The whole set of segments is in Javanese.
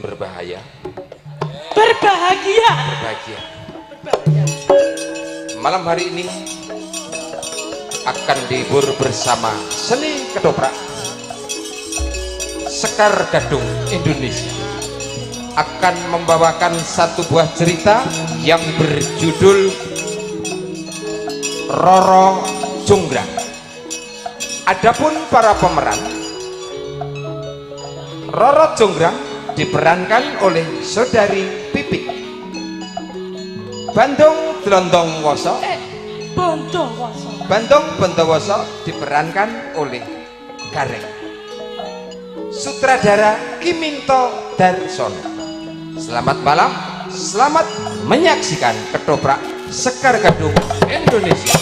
berbahaya. Berbahagia. Berbahagia. Malam hari ini akan dihibur bersama seni ketoprak Sekar Gadung Indonesia akan membawakan satu buah cerita yang berjudul Roro Jonggrang. Adapun para pemeran, Roro Jonggrang diperankan oleh saudari Pipik, Bandung Dlondongwoso. Bandung Bondowoso diperankan oleh Gareng. Sutradara Kiminto Darsono. Selamat malam, selamat menyaksikan ketoprak Sekar Gadung Indonesia.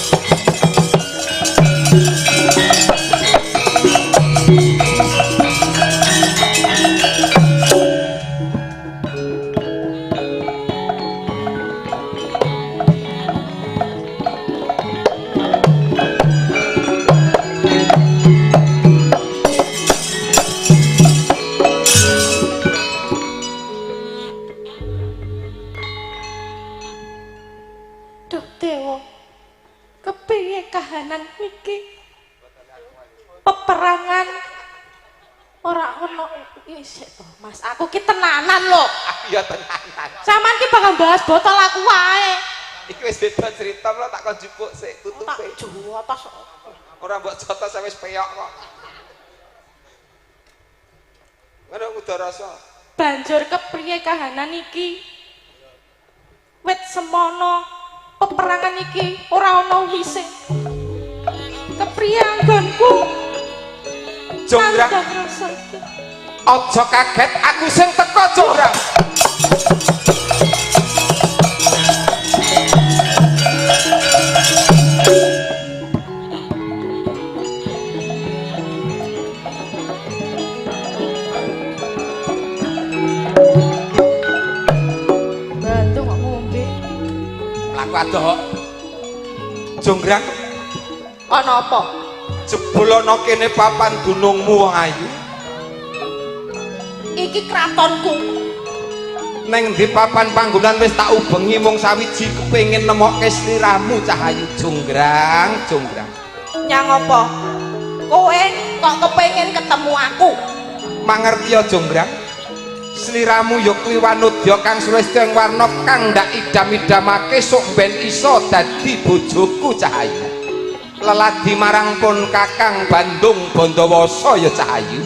Kahanan iki peperangan ora ono isih to Mas, aku ki tenanan lho. Iya tenanan. Sampeyan ki bakal bahas botol aku wae. Iki wis beda cerita lho, tak kon jupuk sik tutupe. Tak jotos. Ora mbok jotos wis peyok kok. Ngono Udarasa. Banjur kepriye kahanan iki? Wit semono peperangan iki ora ana wise. Kepriye anggonku? Jonggrang. Aja kaget, aku sing teko Jonggrang. Bantu kok ngombe. Laku adoh. Jonggrang. Ana apa? Jebul ana kene papan gunungmu wong ayu. Iki kratonku. Neng ndi papan panggonan wis tak ubengi mung sawiji kepengin nemokke sliramu Cahayu. Jonggrang. Nyang apa? Kowe kok kepengin ketemu aku? Mangerti ya Jonggrang. Sliramu ya kuwi wanudya kang sulistya ing warna kang ndak idam-idamake sok ben iso dadi bojoku Cahayu. Leladi marang pun Kakang Bandung Bondowoso ya Cahayu.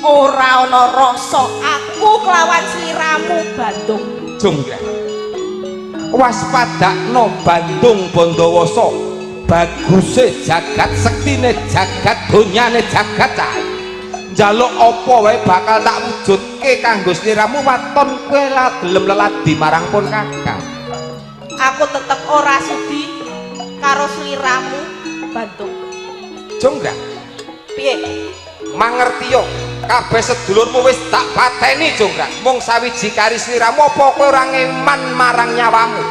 Ora ana rasa aku kelawan sliramu Bandung. Jonggrang. Waspadakno Bandung Bondowoso. Baguse jagat, sektine jagat, donyane jagat Cahayu. Njaluk apa wae bakal tak wujudke kanggo sliramu waton kowe gelem leladi marang pun Kakang. Aku tetep ora sudi karo sliramu Bandung. Jonggrang. Piye? Mangerti yo, kabeh sedulurmu wis tak pateni Jonggrang. Mung sawiji kari sliramu apa kowe ora ngeman marang nyawamu?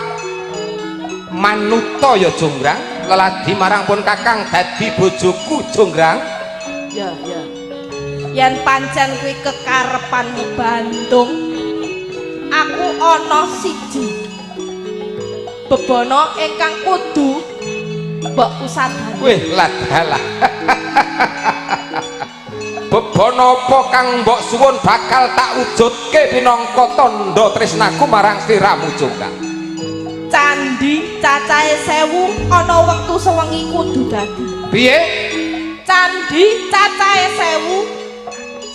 Manuta ya Jonggrang, leladi marang pun Kakang dadi bojoku Jonggrang. Ya. Yen pancen kuwi kekarepanmu Bandung, aku ana siji bebono ingkang kudu mbok usadani. Wih, ladalah. Bebono apa kang mbok suwun bakal tak wujudke pinangka tandha tresnaku marang sliramu Jonggrang. Candhi cacahe 1000 ana wektu sewengi kudu dadi. Piye? Candhi cacahe 1000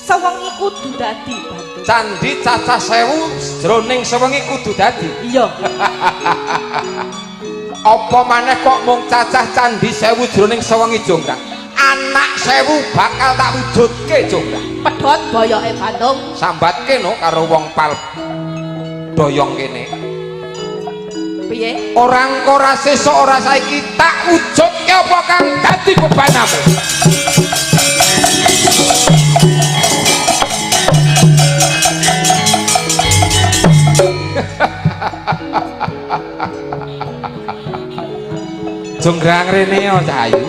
sewengi kudu dadi Bandung. Candhi cacah 1000 jroning sewengi kudu dadi. Iya. Apa maneh kok mung cacah candhi 1000 jroning sewengi Jonggrang? Anak 1000 bakal tak wujudke Jonggrang. Pedhot boyoke Bandung. Sambatke no karo wong pal doyong kene. Piye? Orang ora sesuk ora saiki tak wujudke apa kang dadi bebanamu. Jonggrang rene ya Cahayu.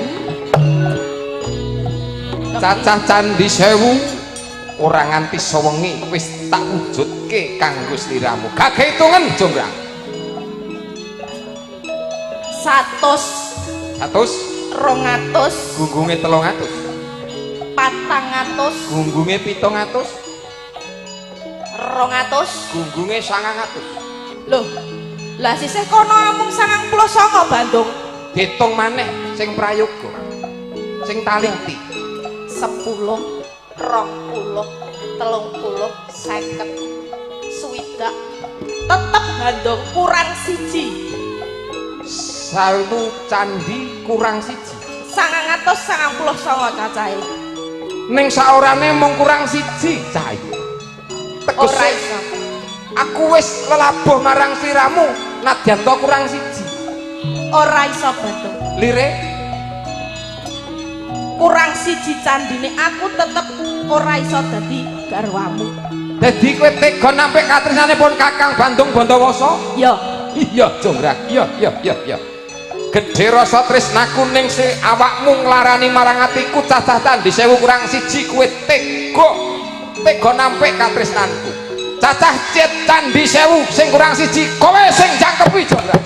Cacah candhi 1000 ora nganti sewengi wis tak wujudke kanggo sliramu. Gagah hitungan Jonggrang. 100 100 200 gunggunge 300 400 gunggunge 700 200 gunggunge 900. Loh, lah sisih kono amung 99 Bandung. Ditung maneh sing prayoga. Sing taliti. 10 20 30 50 60 tetep Bandung kurang siji. 1000 candi kurang siji. 999 cacahe. Ning saorane mung kurang siji cah. Ora iso. Aku wis lelabuh marang sliramu nadyan to kurang siji. Ora iso Bandung. Lire kurang siji candine aku tetep ora iso dadi garwamu. dadi kowe tega nampik katresnanipun Kakang Bandung Bandawasa? Ya. Iya Jonggrang. Iya. Gedhe rasa tresnaku ning awakmu nglarani marang atiku cacah candhi 1000 kurang siji kowe tega nampik katresnanku. Cacah cet candhi 1000 sing kurang siji kowe sing jangkepi Jonggrang.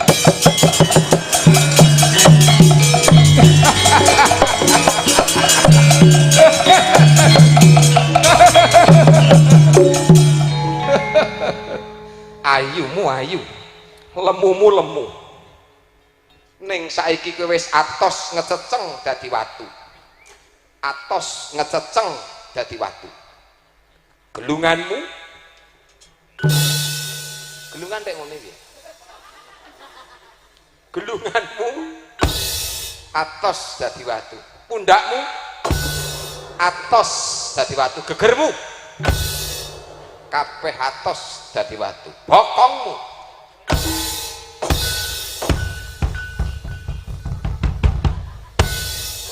Ayumu ayu, lemumu lemu. Ning saiki kowe wis atos ngececeng dadi watu. Atos ngececeng dadi watu. Gelunganmu gelungan tek ngene iki. Gelunganmu atos dadi watu. Pundakmu atos dadi watu. Gegermu kabeh atos dadi watu. Bokongmu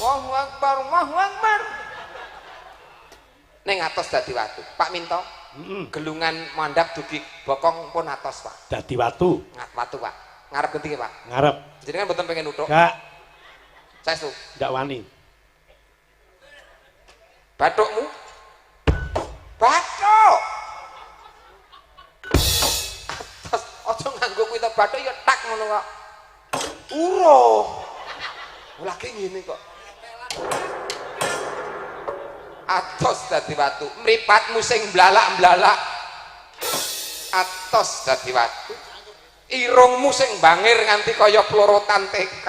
Allahu Akbar, Allahu Akbar. Ning atos dadi watu. Pak Minto, gelungan mandap dugi bokong pun atos, Pak. Dadi watu. Watu, Pak. Ngarep genti Pak. Ngarep. Jenengan mboten pengen nuthuk. Gak. Saestu. Ndak wani. Bathukmu? Bathuk. Atos aja nganggo kuwi to bathuk ya tak ngono kok. Uro. Lagi ngene kok. Atos dadi watu. Mripatmu sing mblalak-mblalak. Atos dadi watu. Irungmu sing bangir nganti kaya plorotan TK.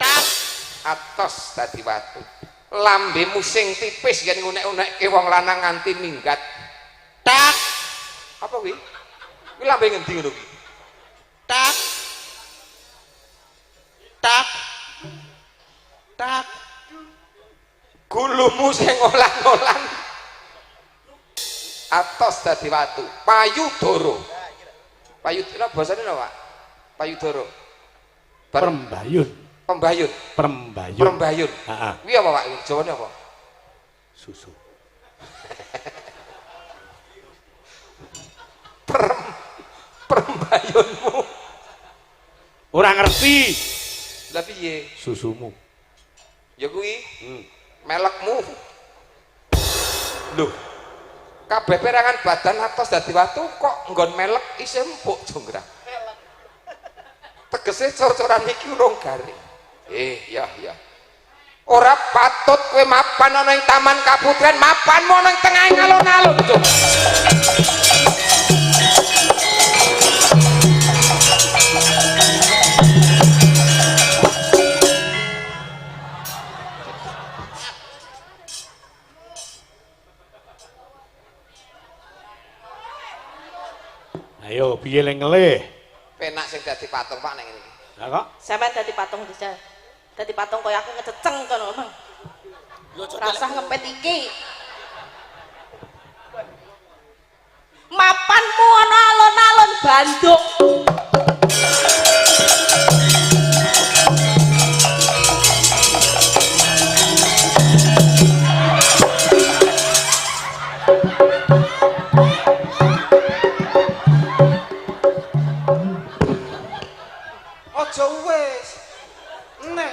Tak. Atos dadi watu. Lambemu sing tipis yen ngunek-unekke wong lanang nganti minggat. Tak. Apa kuwi? Kuwi lambe ngendi ngono kuwi? Tak. Tak. Tak. Gulumu sing ngolang-ngolang. Atos dadi watu. Payudara. Payudara basane napa, Pak? Payudara. Perembayun. Pembayun. Perembayun. Perembayun. Heeh. Kuwi apa, Pak? Jawane apa? Susu. Perembayunmu. Ora ngerti. Lah piye? Susumu. Ya kuwi. Melekmu. Loh. Kabeh perangan badan atos dadi watu kok nggon melek isih empuk Jonggrang. Tegese cor-coran iki urung garing. Ya. Ora patut kowe mapan ana ing taman kaputren, mapanmu ana ing tengah alun-alun, Jong. Ayo piye leng ngelih. Penak sing dadi patung Pak ning ngene iki. Lah kok Sampeyan dadi patung bisa. Dadi patung kaya aku ngececeng kono, Mang. Rasah ngepet iki. Mapanmu ana alon-alon Bandung. Aja wis. Nek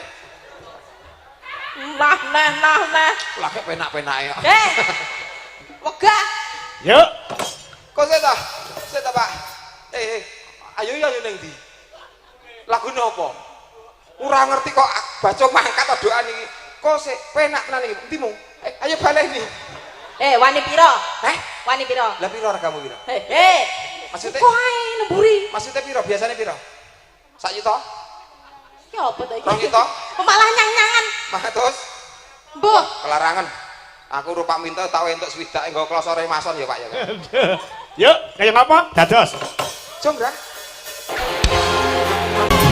Nah. lah penak-penake. Wegah. Yuk. Kok seta Pak. Ayo ning ndi? Lagune apa? Ora ngerti kok baca mangkat doan iki. Kok sik penak tenan iki. Endimu? Ayo baleni. Wani piro? Heh? Wani piro? Lah piro regamu piro? Maksudnya? Kok ae nemburi? Maksudnya piro? Biasanya piro? 1 juta? Ya apa to iki? 2 juta? Malah nyang-nyangan. Matus? Mbah. Kelarangan. Aku rupak minta tak entuk swidak nggo klosore mason ya Pak ya. Yuk, kayak apa? Dados. Jonggrang.